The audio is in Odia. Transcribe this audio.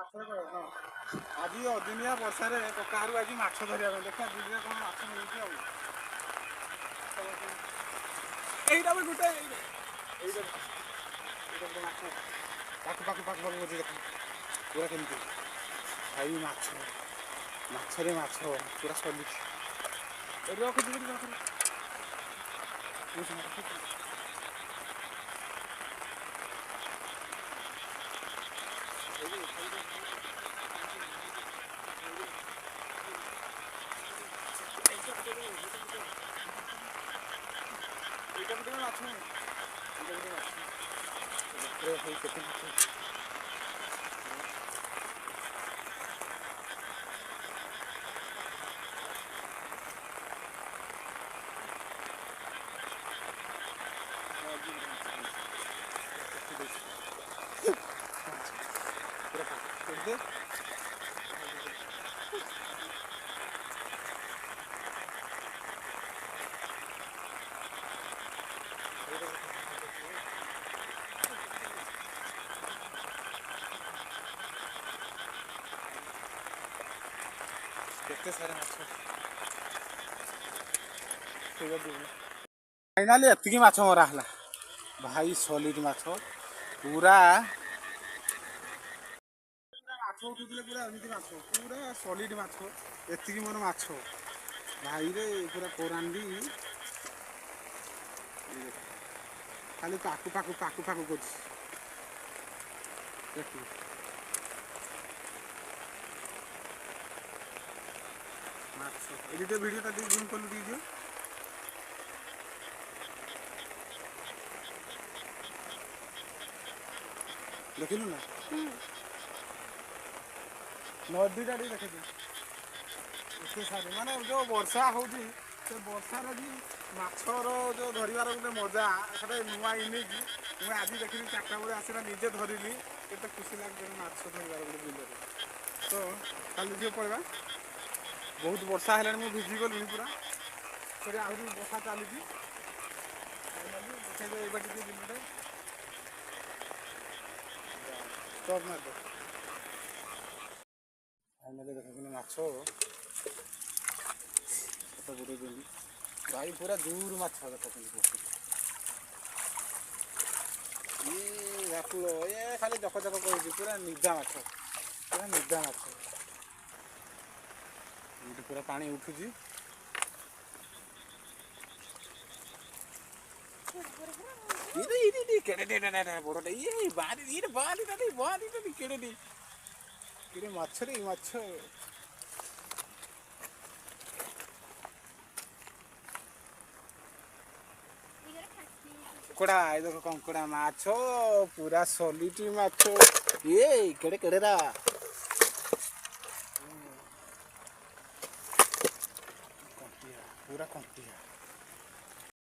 ଆଜି ଅଦିନିଆ ବର୍ଷାରେ କକାହାରୁ ଆଜି ମାଛ ଧରିବା ପାଇଁ ଦେଖିବା ଦିଦିରେ କ'ଣ ମାଛ ମିଳୁଛି ଆଉ ଏଇଟା ବି ଗୋଟେ ଏଇଟା ଗୋଟେ ମାଛ ପାଖ ବଛି ଦେଖ ପୁରା କେମିତି ଭାଇ ମାଛ ମାଛରେ ମାଛ ପୁରା ସଲିଛି ରଖୁଛି କେତେ ସାରା ମାଛ ଫାଇନାଲି ଏତିକି ମାଛ ମରା ହେଲା ଭାଇ ସଲିଡ୍ ମାଛ ପୁରା ମାଛ ଉଠୁଥିଲେ ପୁରା ଏମିତି ମାଛ ପୁରା ସଲିଡ୍ ମାଛ ଏତିକି ମୋର ମାଛ ଭାଇରେ ପୁରା କୋରାଣ୍ଡି ଖାଲି ପାକୁ କରୁଛି ମାଛ ଏଠି ଭିଡ଼ିଓଟା ଟିକେ ଜୁମ୍ କଲୁ ଟିକେ ଦେଖିଲୁ ନା ନଦୀଟା ଟିକେ ଦେଖିଛୁ ଏତେ ସାରେ ମାନେ ଯେଉଁ ବର୍ଷା ହେଉଛି ସେ ବର୍ଷାର ବି ମାଛର ଯେଉଁ ଧରିବାର ଗୋଟେ ମଜା ସେଟା ନୂଆ ଇନେଇକି ମୁଁ ଆଜି ଦେଖିଲି 4ଟା ବେଳେ ଆସିଲା ନିଜେ ଧରିଲି କେତେ ଖୁସି ଲାଗୁଛି ମାଛ ଧରିବାର ଗୋଟେ ବିଲରେ ତ କାଲି ଝିଅ ପଳେଇବା ବହୁତ ବର୍ଷା ହେଲାଣି ମୁଁ ଭିଜି ଗଲିଣି ପୁରା ସେଠି ଆହୁରି ବର୍ଷା ଚାଲିଛି ଦେଖାଇବେ ଏଇବା ଟିକେ ବିଲରେ ଷ୍ଟପ୍ ମାରିଦେବ ଫାଇନାଲି ଦେଖୁଛନ୍ତି ମାଛ ଫଟୋ ବୁଡ଼େଇଛନ୍ତି ଭାଇ ପୁରା ଜୋର ମାଛ ଦେଖୁଛନ୍ତି ଇଏ ଭାକୁଳ ଏ ଖାଲି ଜକ କରୁଛି ପୁରା ନିଦା ମାଛ ଏଇଠି ପୁରା ପାଣି ଉଠୁଛି ବଡ଼ଟା ଇଏ ବାହାରିଟା କେଡ଼େ ମାଛରେ ମାଛ କଙ୍କଡ଼ା ଏ ଦେଖ କଙ୍କଡ଼ା ମାଛ ପୁରା ସଲିଟି ମାଛ ଇଏ କେଡ଼େରା ପୁରା କଣ୍ଟିଆ